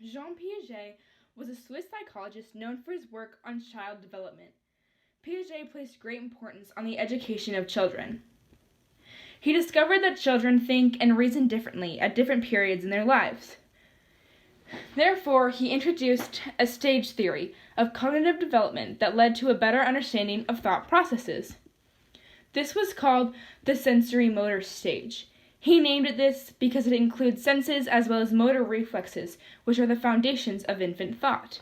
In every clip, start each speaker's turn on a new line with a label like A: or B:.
A: Jean Piaget was a Swiss psychologist known for his work on child development. Piaget placed great importance on the education of children. He discovered that children think and reason differently at different periods in their lives. Therefore, he introduced a stage theory of cognitive development that led to a better understanding of thought processes. This was called the Sensorimotor Stage. He named it this because it includes senses as well as motor reflexes, which are the foundations of infant thought.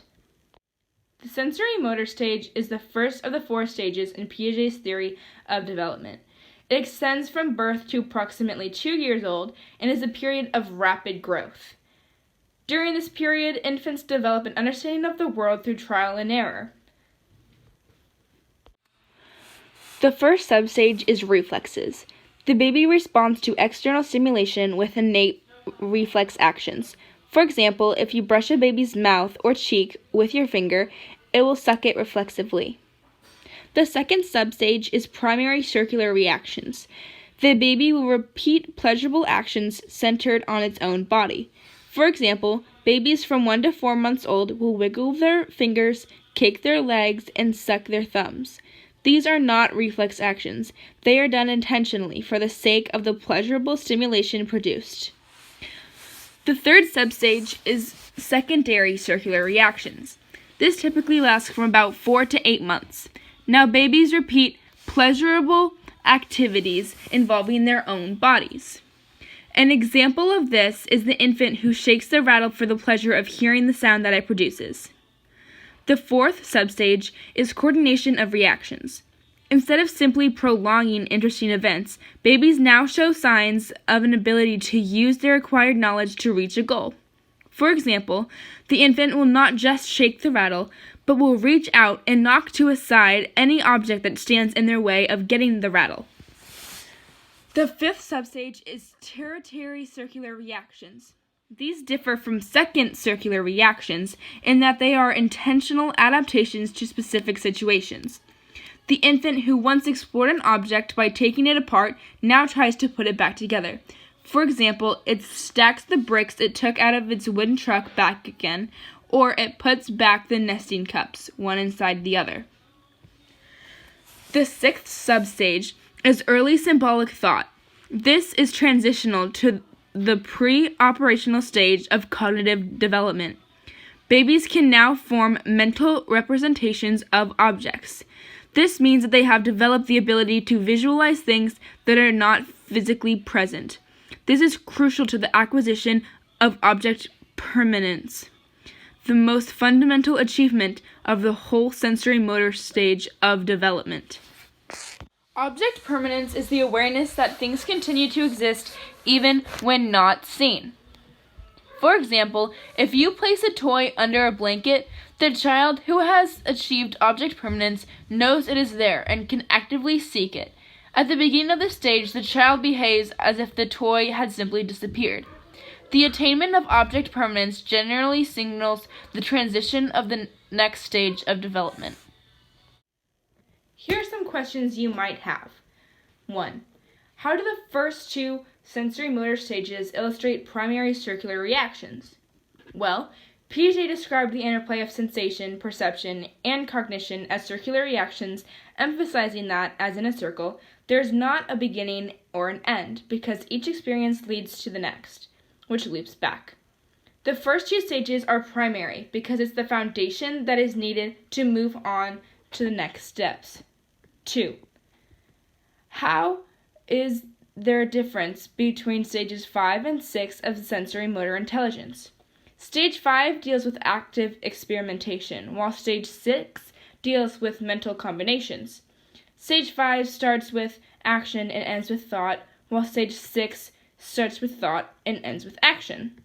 A: The sensorimotor stage is the first of the 4 stages in Piaget's theory of development. It extends from birth to approximately 2 years old and is a period of rapid growth. During this period, infants develop an understanding of the world through trial and error. The first substage is reflexes. The baby responds to external stimulation with innate reflex actions. For example, if you brush a baby's mouth or cheek with your finger, it will suck it reflexively. The second substage is primary circular reactions. The baby will repeat pleasurable actions centered on its own body. For example, babies from 1 to 4 months old will wiggle their fingers, kick their legs, and suck their thumbs. These are not reflex actions. They are done intentionally for the sake of the pleasurable stimulation produced. The third substage is secondary circular reactions. This typically lasts from about 4 to 8 months. Now babies repeat pleasurable activities involving their own bodies. An example of this is the infant who shakes the rattle for the pleasure of hearing the sound that it produces. The fourth substage is coordination of reactions. Instead of simply prolonging interesting events, babies now show signs of an ability to use their acquired knowledge to reach a goal. For example, the infant will not just shake the rattle, but will reach out and knock to a side any object that stands in their way of getting the rattle. The fifth substage is tertiary circular reactions. These differ from second circular reactions in that they are intentional adaptations to specific situations. The infant who once explored an object by taking it apart now tries to put it back together. For example, it stacks the bricks it took out of its wooden truck back again, or it puts back the nesting cups, one inside the other. The sixth substage is early symbolic thought. This is transitional to the pre-operational stage of cognitive development. Babies can now form mental representations of objects. This means that they have developed the ability to visualize things that are not physically present. This is crucial to the acquisition of object permanence, the most fundamental achievement of the whole sensorimotor stage of development. Object permanence is the awareness that things continue to exist even when not seen. For example, if you place a toy under a blanket, the child who has achieved object permanence knows it is there and can actively seek it. At the beginning of the stage, the child behaves as if the toy had simply disappeared. The attainment of object permanence generally signals the transition of the next stage of development. Here are some questions you might have. 1. How do the first 2 sensorimotor stages illustrate primary circular reactions? Well, Piaget described the interplay of sensation, perception, and cognition as circular reactions, emphasizing that, as in a circle, there is not a beginning or an end, because each experience leads to the next, which loops back. The first 2 stages are primary because it's the foundation that is needed to move on to the next steps. 2. How is there a difference between stages 5 and 6 of sensorimotor intelligence? Stage 5 deals with active experimentation, while stage 6 deals with mental combinations. Stage 5 starts with action and ends with thought, while stage 6 starts with thought and ends with action.